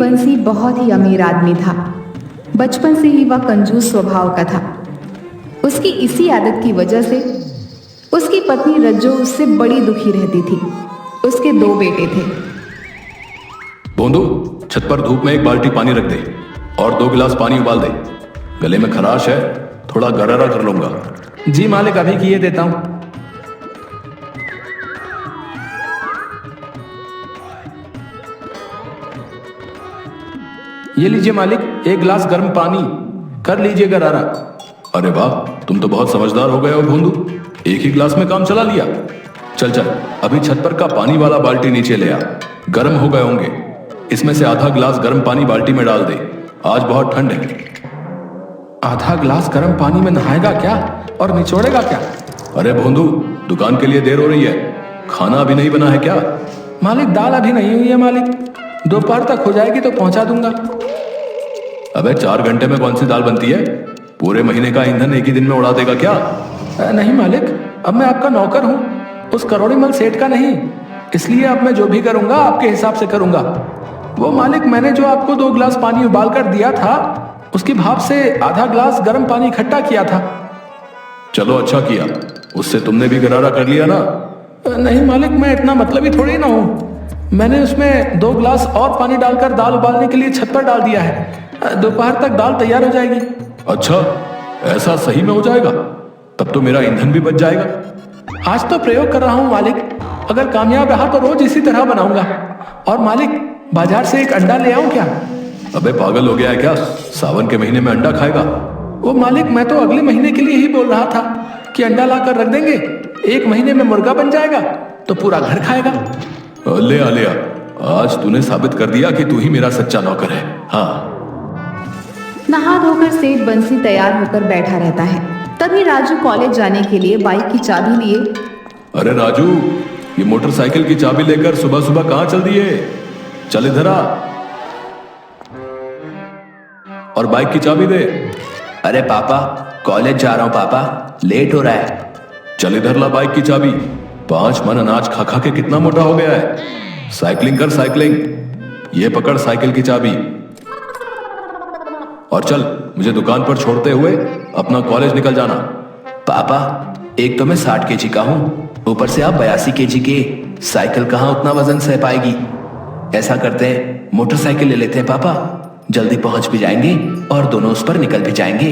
बंसी बहुत ही अमीर आदमी था। बचपन से ही वह कंजूस स्वभाव का था। उसकी इसी आदत की वजह से उसकी पत्नी रज्जो उससे बड़ी दुखी रहती थी। उसके 2 बेटे थे। बोंदू, छत पर धूप में एक बाल्टी पानी रख दे और 2 गिलास पानी उबाल दे। गले में खराश है, थोड़ा गरारा कर लूंगा। जी मालिक, अभी किए देता हूं। ये लीजिए मालिक, 1 गिलास गर्म पानी, कर लीजिए गरारा। अरे वाह, तुम तो बहुत समझदार हो गए हो भोंदू, एक ही गिलास में काम चला लिया। चल चल, अभी छत पर का पानी वाला बाल्टी नीचे ले आ। गर्म हो गए होंगे, इसमें से आधा गिलास गर्म पानी बाल्टी में डाल दे। आज बहुत ठंड है। आधा गिलास गर्म पानी में नहाएगा क्या और निचोड़ेगा क्या? अरे भोंदू, दुकान के लिए देर हो रही है, खाना अभी नहीं बना है क्या? मालिक, दाल अभी नहीं हुई है मालिक, दोपहर तक हो जाएगी तो पहुंचा दूंगा। अबे 4 घंटे में कौन सी दाल बनती है? पूरे महीने का ईंधन एक ही दिन में उड़ा देगा क्या? नहीं मालिक, अब मैं आपका नौकर हूँ, उस करोड़ीमल सेठ का नहीं। इसलिए अब मैं जो भी करूंगा आपके हिसाब से करूंगा। वो मालिक, मैंने जो आपको 2 गिलास पानी उबाल कर दिया था, उसकी भाप से आधा गिलास गर्म पानी इकट्ठा किया था। चलो अच्छा किया, उससे तुमने भी गरारा कर लिया ना। नहीं मालिक, मैं इतना मतलब ही थोड़ी ना हूँ। मैंने उसमें 2 गिलास और पानी डालकर दाल उबालने के लिए छत पर डाल दिया है। दोपहर तक दाल तैयार हो जाएगी। अच्छा, ऐसा सही में हो जाएगा? तब तो मेरा ईंधन भी बच जाएगा। आज तो प्रयोग कर रहा हूँ मालिक, अगर कामयाब रहा तो रोज इसी तरह बनाऊंगा। और मालिक, बाजार से एक अंडा ले आऊं क्या? अबे पागल हो गया है क्या? सावन के महीने में अंडा खाएगा? वो मालिक, मैं तो अगले महीने के लिए ही बोल रहा था कि अंडा लाकर रख देंगे, 1 महीने में मुर्गा बन जाएगा तो पूरा घर खाएगा। ले आ, आज तूने साबित कर दिया कि तू ही मेरा सच्चा नौकर है। हाँ। नहा धोकर सेठ बंसी तैयार होकर बैठा रहता है। तभी राजू कॉलेज जाने के लिए बाइक की चाबी लिए। अरे राजू, ये मोटरसाइकिल की चाबी लेकर सुबह सुबह कहाँ चल दिए? चल इधर आ और बाइक की चाबी दे। अरे पापा, कॉलेज जा रहा हूँ पापा, लेट हो रहा है। चल इधर ला बाइक की चाबी। 5 मन अनाज खा खा के कितना मोटा हो गया है। साइकिलिंग कर साइकिलिंग। ये पकड़ साइकिल की चाबी और चल, मुझे दुकान पर छोड़ते हुए अपना कॉलेज निकल जाना। पापा, एक तो मैं 60 केजी का हूँ, ऊपर से आप 82 केजी के। साइकिल कहाँ उतना वजन सह पाएगी। ऐसा करते हैं, मोटरसाइकिल ले लेते हैं पापा, जल्दी पहुंच भी जाएंगे और दोनों उस पर निकल भी जाएंगे।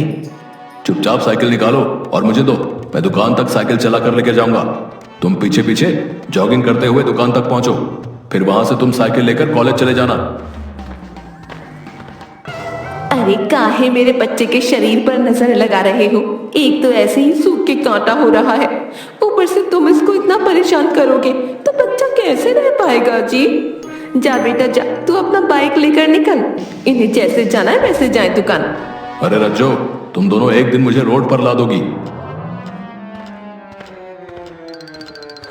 चुपचाप साइकिल निकालो और मुझे दो, मैं दुकान तक साइकिल चला कर लेके जाऊंगा। तुम पीछे पीछे जॉगिंग करते हुए दुकान तक पहुंचो, फिर वहां से तुम साइकिल लेकर कॉलेज चले जाना। अरे काहे मेरे बच्चे के शरीर पर नजर लगा रहे हो? एक तो ऐसे ही सूख के कांटा हो रहा है, ऊपर से तुम इसको इतना परेशान करोगे तो बच्चा कैसे रह पाएगा जी? जा बेटा जा, तू अपना बाइक लेकर निकल, इन्हें जैसे जाना है वैसे जाए दुकान। अरे रज्जो, तुम दोनों एक दिन मुझे रोड पर ला दोगी।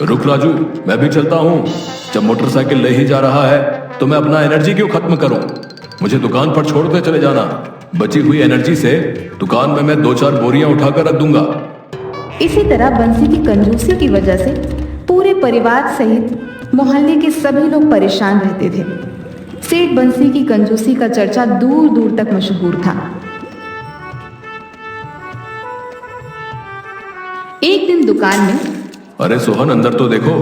रुक राजू, मैं भी चलता हूँ। जब मोटरसाइकिल ले ही जा रहा है तो मैं अपना एनर्जी क्यों खत्म करूं? मुझे दुकान पर छोड़ते चले जाना। बची हुई एनर्जी से दुकान में मैं 2-4 बोरियां उठाकर रख दूंगा। इसी तरह बंसी की कंजूसी की वजह से पूरे परिवार सहित मोहल्ले के सभी लोग परेशान रहते थे। सेठ बंसी की कंजूसी का चर्चा दूर दूर तक मशहूर था। एक दिन दुकान में, अरे सोहन, अंदर तो देखो,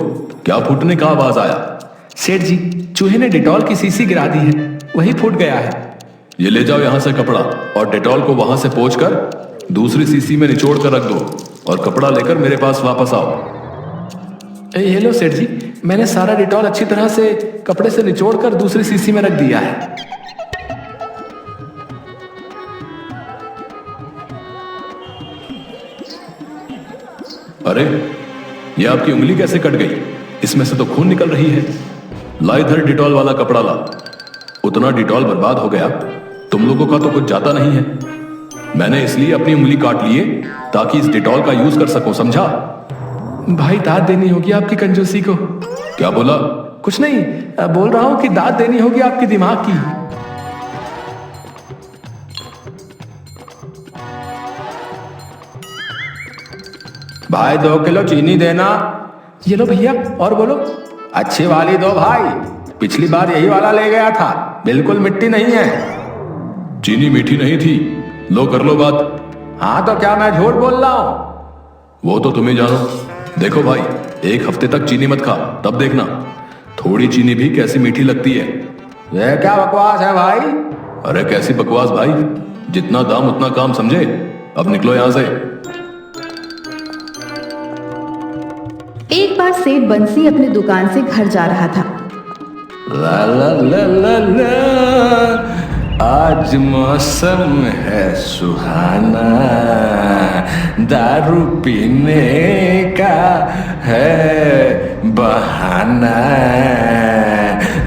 क्या फूटने का आवाज आया? सेठ जी, चूहे ने डिटॉल की शीशी गिरा दी है, वही फूट गया है। ये ले जाओ यहाँ से कपड़ा और डेटॉल को वहां से पोंछ कर दूसरी शीशी में निचोड़ कर रख दो और कपड़ा लेकर मेरे पास वापस आओ। ये लो सेठ जी, मैंने सारा डिटॉल अच्छी तरह से कपड़े से निचोड़ कर दूसरी शीशी में रख दिया है। अरे, ये आपकी उंगली कैसे कट गई? इसमें से तो खून निकल रही है। ला इधर डिटॉल वाला कपड़ा ला। उतना डिटॉल बर्बाद हो गया, तुम लोगों का तो कुछ जाता नहीं है। मैंने इसलिए अपनी उंगली काट लिए ताकि इस डिटॉल का यूज कर सकूं, समझा? भाई, दाद देनी होगी आपकी कंजूसी को। क्या बोला? कुछ नहीं, बोल रहा हूं कि दाद देनी होगी आपके दिमाग की। भाई 2 किलो चीनी देना। ये लो भैया, और बोलो। अच्छी वाली दो भाई, पिछली बार यही वाला ले गया था, बिल्कुल मिट्टी नहीं है। चीनी मीठी नहीं थी। लो कर लो बात। हाँ तो क्या मैं झूठ बोल रहा हूँ? वो तो तुम्हें जानो। देखो भाई, एक हफ्ते तक चीनी मत खा, तब देखना थोड़ी चीनी भी कैसी मीठी लगती है। ये क्या बकवास है भाई? अरे कैसी बकवास भाई, जितना दाम उतना काम समझे। अब निकलो यहां से। एक बार सेठ बंसी अपनी दुकान से घर जा रहा था। ला ला ला ला ला, आज मौसम है सुहाना, दारू पीने का है बहाना।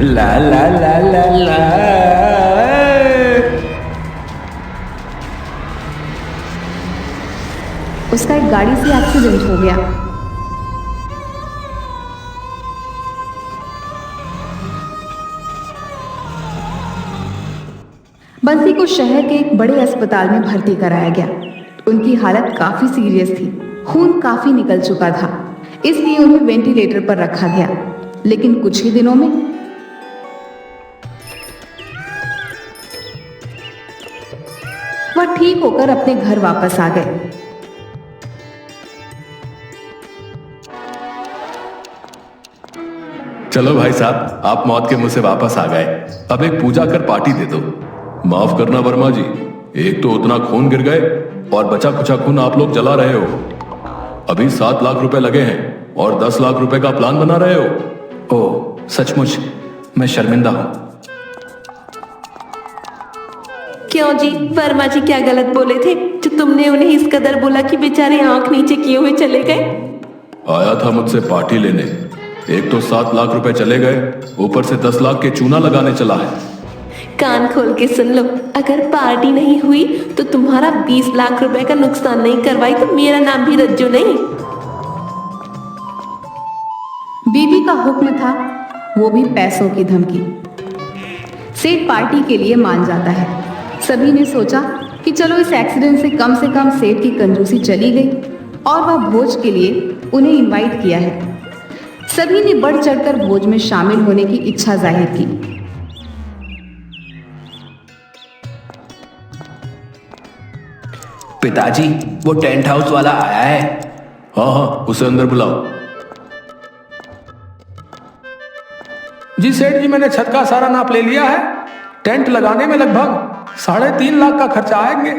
ला ला ला ला ला। उसका एक गाड़ी से एक्सीडेंट हो गया। बंसी को शहर के एक बड़े अस्पताल में भर्ती कराया गया। उनकी हालत काफी सीरियस थी, खून काफी निकल चुका था, इसलिए उन्हें वेंटिलेटर पर रखा गया। लेकिन कुछ ही दिनों में वह ठीक होकर अपने घर वापस आ गए। चलो भाई साहब, आप मौत के मुंह से वापस आ गए। अब एक पूजा कर पार्टी दे दो। माफ करना वर्मा जी, एक तो उतना खून गिर गए और बचा कुचा खून आप लोग जला रहे हो। अभी 7 लाख रुपए लगे हैं और 10 लाख रुपए का प्लान बना रहे हो। ओह सचमुच मैं शर्मिंदा हूं। क्यों जी, वर्मा जी क्या गलत बोले थे जो तुमने उन्हें इस कदर बोला कि बेचारे आंख नीचे किए हुए चले गए? आया था मुझसे पार्टी लेने, एक तो 7 लाख रुपए चले गए, ऊपर से 10 लाख के चूना लगाने चला है। कान खोल के सुन लो, अगर पार्टी नहीं हुई तो तुम्हारा 20 लाख रुपए का नुकसान नहीं करवाई तो मेरा नाम भी रज्जू नहीं। बीवी का हुक्म था, वो भी पैसों की धमकी। सेठ पार्टी के लिए मान जाता है। सभी ने सोचा कि चलो इस एक्सीडेंट से कम सेठ की कंजूसी चली गई और वह भोज के लिए उन्हें इनवाइट किया है। सभी ने बढ़ चढ़कर भोज में शामिल होने की इच्छा जाहिर की। पिताजी वो टेंट हाउस वाला आया है। हाँ हाँ, उसे अंदर बुलाओ। जी सेठ जी, मैंने छत का सारा नाप ले लिया है। टेंट लगाने में लगभग 3.5 लाख का खर्चा आएंगे।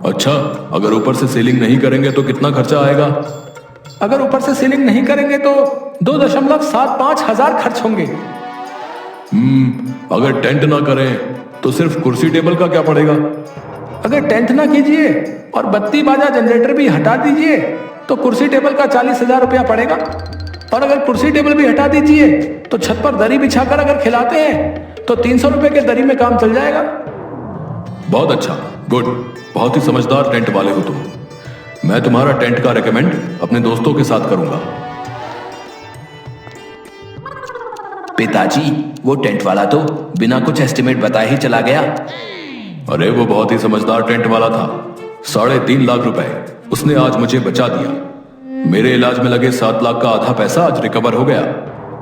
अच्छा, अगर ऊपर से सीलिंग नहीं करेंगे तो कितना खर्चा आएगा? अगर ऊपर से सीलिंग नहीं करेंगे तो 2.75 हजार खर्च होंगे। अगर टेंट ना करें तो सिर्फ कुर्सी टेबल का क्या पड़ेगा? अगर टेंट ना कीजिए और बत्ती बाजा जनरेटर भी हटा दीजिए तो कुर्सी टेबल का 40,000 रुपया पड़ेगा। और अगर कुर्सी टेबल भी हटा दीजिए तो छत पर दरी बिछाकर अगर खिलाते हैं तो 300 रुपए के दरी में काम चल जाएगा। बहुत अच्छा, गुड, बहुत ही समझदार टेंट वाले हो तुम। मैं तुम्हारा टेंट का रेकमेंड अपने दोस्तों के साथ करूंगा। पिताजी वो टेंट वाला तो बिना कुछ एस्टिमेट बताए ही चला गया। अरे वो बहुत ही समझदार टेंट वाला था। 3.5 लाख रुपए उसने आज मुझे बचा दिया। मेरे इलाज में लगे 7 लाख का आधा पैसा आज रिकवर हो गया।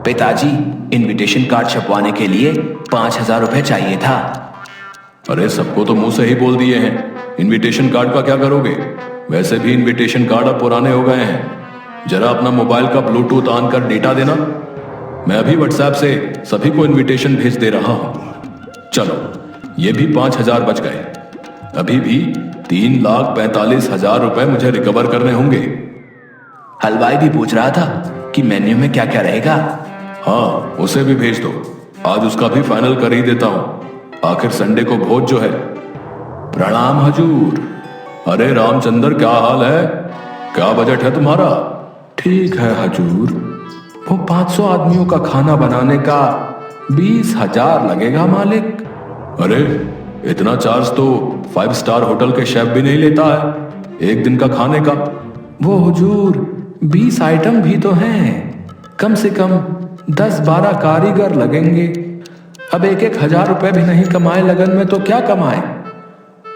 पिताजी इनविटेशन कार्ड छपवाने के लिए 5,000 रुपए चाहिए था। अरे सबको तो मुंह से ही बोल दिए हैं, इनविटेशन कार्ड का क्या करोगे? वैसे भी इनविटेशन कार्ड अब पुराने हो गए हैं। जरा अपना मोबाइल का ब्लूटूथ ऑन कर डेटा देना। मैं अभी व्हाट्सएप से सभी को इनविटेशन भेज दे रहा हूं। चलो, ये भी 5,000 बच गए। अभी भी 3,45,000 रुपए मुझे रिकवर करने होंगे। हलवाई भी पूछ रहा था कि मेन्यू में क्या क्या रहेगा। हाँ, उसे भी भेज दो। आज उसका भी फाइनल कर ही देता हूं। आखिर संडे को भोज जो है। प्रणाम हजूर। अरे रामचंद्र, क्या हाल है? क्या बजट है तुम्हारा? ठीक है हजूर, वो 500 आदमियों का खाना बनाने का 20,000 लगेगा मालिक। अरे इतना चार्ज तो 5 स्टार होटल के शेफ भी नहीं लेता है एक दिन का खाने का। वो हुजूर 20 आइटम भी तो हैं, कम से कम 10-12 कारीगर लगेंगे। अब 1,000 रुपए भी नहीं कमाए लगन में तो क्या कमाए?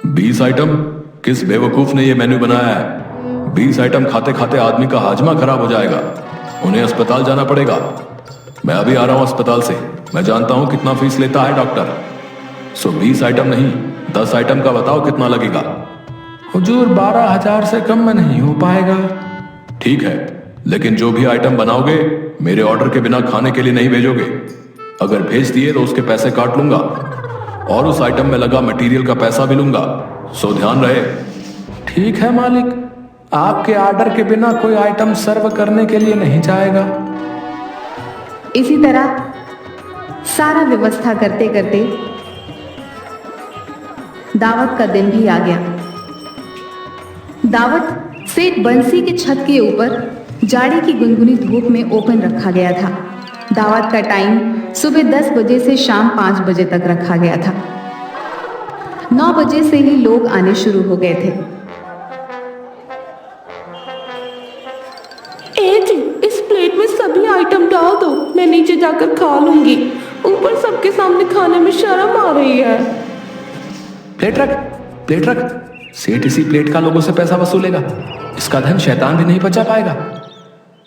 20 आइटम? किस बेवकूफ ने ये मेन्यू बनाया है? 20 आइटम खाते खाते आदमी का हाजमा खराब हो जाएगा, उन्हें अस्पताल जाना पड़ेगा। मैं अभी आ रहा हूं अस्पताल से। मैं जानता हूं कितना फीस लेता है डॉक्टर। 20 आइटम नहीं, 10 आइटम का बताओ कितना लगेगा। हुजूर 12,000 से कम में नहीं हो पाएगा। ठीक है, लेकिन जो भी आइटम बनाओगे मेरे ऑर्डर के बिना खाने के लिए नहीं भेजोगे। अगर भेज दिए तो उसके पैसे काट लूंगा और उस आइटम में लगा मटेरियल का पैसा भी लूंगा, सो ध्यान रहे। ठीक है मालिक, आपके ऑर्डर के बिना कोई आइटम सर्व करने के लिए नहीं जाएगा। इसी तरह सारा व्यवस्था करते करते दावत का दिन भी आ गया। दावत सेठ बंसी के छत के ऊपर जाड़े की गुनगुनी धूप में ओपन रखा गया था। दावत का टाइम सुबह 10 बजे से शाम 5 बजे तक रखा गया था। 9 बजे से ही लोग आने शुरू हो गए थे। जी, इस प्लेट में सभी आइटम डाल दो, मैं नीचे जाकर खा लूंगी। ऊपर सबके सामने खाने में शर्म आ रही है। प्लेट रख, प्लेट रख। सेठ इसी प्लेट का लोगों से पैसा वसूलेगा। इसका धन शैतान भी नहीं बचा पाएगा।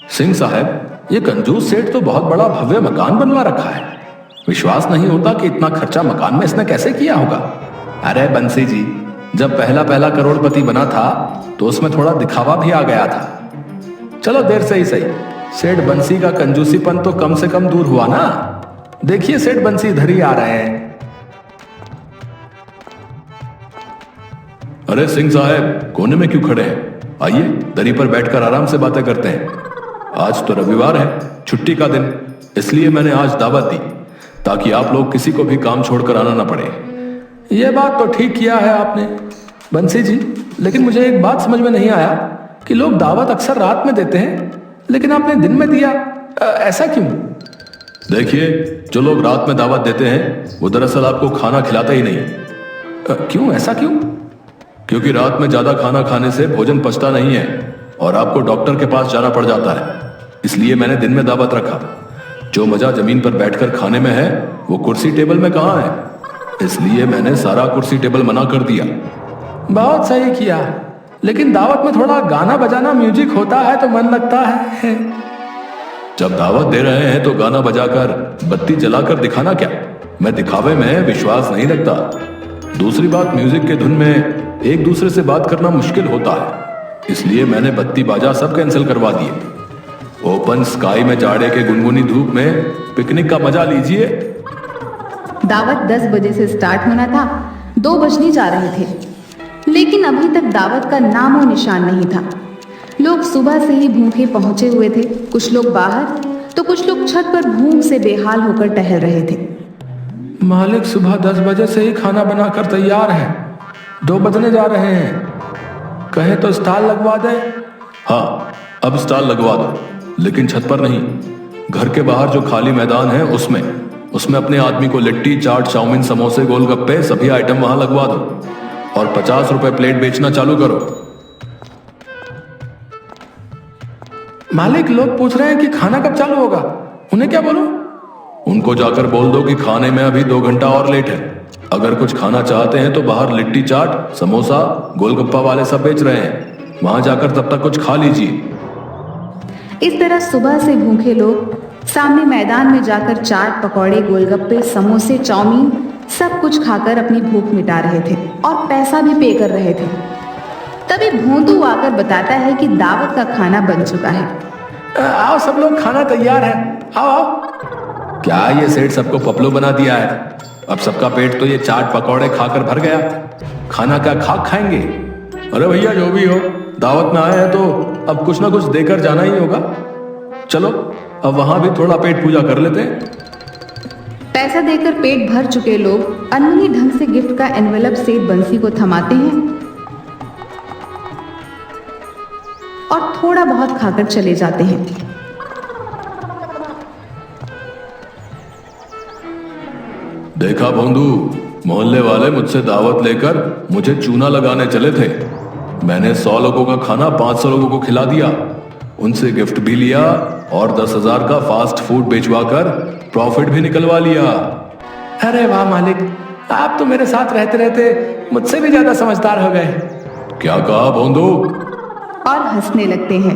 सिंह साहब, ये कंजूस सेठ तो बहुत बड़ा भव्य मकान बनवा रखा है। विश्वास नहीं होता कि इतना खर्चा मकान में इसने कैसे किया होगा। अरे बंसी जी, जब पहला पहला करोड़पति बना था तो उसमें थोड़ा दिखावा भी आ गया था। चलो देर से ही सही, सेठ बंसी का कंजूसीपन तो कम से कम दूर हुआ ना। देखिए सेठ बंसी इधर ही आ रहे हैं। अरे सिंह साहब, कोने में क्यों खड़े हैं? आइए दरी पर बैठकर आराम से बातें करते हैं। आज तो रविवार है, छुट्टी का दिन, इसलिए मैंने आज दावत दी ताकि आप लोग किसी को भी काम छोड़कर आना ना पड़े। यह बात तो ठीक किया है आपने बंसी जी, लेकिन मुझे एक बात समझ में नहीं आया कि लोग दावत अक्सर रात में देते हैं लेकिन आपने दिन में दिया, ऐसा क्यों? देखिए, जो लोग रात में दावत देते हैं वो दरअसल आपको खाना खिलाते ही नहीं। क्यों, ऐसा क्यों? क्योंकि रात में ज्यादा खाना खाने से भोजन पचता नहीं है और आपको डॉक्टर के पास जाना पड़ जाता है। इसलिए मैंने दिन में दावत रखा। जो मजा जमीन पर बैठकर खाने में है वो कुर्सी टेबल में कहाँ है, इसलिए मैंने सारा कुर्सी टेबल मना कर दिया। बहुत सही किया, लेकिन दावत में थोड़ा गाना बजाना, म्यूजिक होता है तो मन लगता है। जब दावत दे रहे हैं तो गाना बजाकर बत्ती जलाकर दिखाना क्या? मैं दिखावे में विश्वास नहीं रखता। दूसरी बात, म्यूजिक के धुन में एक दूसरे से बात करना मुश्किल होता है, इसलिए मैंने बत्ती बाजा सब कैंसिल करवा दिए। ओपन स्काई में जाड़े के गुनगुनी धूप में पिकनिक का मजा लीजिए। दावत 10 बजे से स्टार्ट होना था, 2 बजने जा रहे थे, लेकिन अभी तक दावत का नामो निशान नहीं था। लोग सुबह से ही भूखे पहुंचे हुए थे। कुछ लोग बाहर तो कुछ लोग छत पर भूख से बेहाल होकर टहल रहे थे। मालिक सुबह 10 बजे से ही खाना बनाकर तैयार है, 2 बजने जा रहे हैं। कहे तो स्टॉल लगवा दे। हाँ, अब स्टॉल लगवा दो, लेकिन छत पर नहीं। घर के बाहर जो खाली मैदान है उसमें अपने आदमी को लिट्टी, चाट, चाउमीन, समोसे, गोलगप्पे सभी आइटम वहां लगवा दो और 50 रुपए प्लेट बेचना चालू करो। मालिक, लोग पूछ रहे हैं कि खाना कब चालू होगा, उन्हें क्या बोलूं? उनको जाकर बोल दो कि खाने में अभी 2 घंटा और लेट है। अगर कुछ खाना चाहते हैं तो बाहर लिट्टी, चाट, समोसा, गोलगप्पा वाले सब बेच रहे हैं, वहां जाकर तब तक कुछ खा लीजिए। इस तरह सुबह से भूखे लोग सामने मैदान में जाकर चाट, पकौड़े, गोलगप्पे, समोसे, चाउमीन सब कुछ खाकर अपनी भूख मिटा रहे थे और पैसा भी पे कर रहे थे। तभी भोंदू आकर बताता है कि दावत का खाना बन चुका है। आओ सब लोग, खाना तैयार है, आओ आओ। क्या ये सेठ सबको पपलू बना दिया है? अब सबका पेट तो ये चाट पकौड़े खाकर भर गया, खाना क्या खाक खाएंगे? अरे भैया, जो भी हो, दावत में आए हैं तो अब कुछ ना कुछ देकर जाना ही होगा। चलो अब वहां भी थोड़ा पेट पूजा कर लेते हैं। पैसा देकर पेट भर चुके लोग अनमनी ढंग से गिफ्ट का एनवेलप सेठ बंसी को थमाते हैं और थोड़ा बहुत खाकर चले जाते हैं। देखा भोंदू, मोहल्ले वाले मुझसे दावत लेकर मुझे चूना लगाने चले थे। मैंने 100 लोगों का खाना 500 लोगों को खिला दिया, उनसे गिफ्ट भी लिया और 10,000 का फास्ट फूड बेचवाकर प्रॉफिट भी निकलवा लिया। अरे वाह मालिक, आप तो मेरे साथ रहते रहते मुझसे भी ज्यादा समझदार हो गए। क्या कहा भोंदू? और हंसने लगते हैं।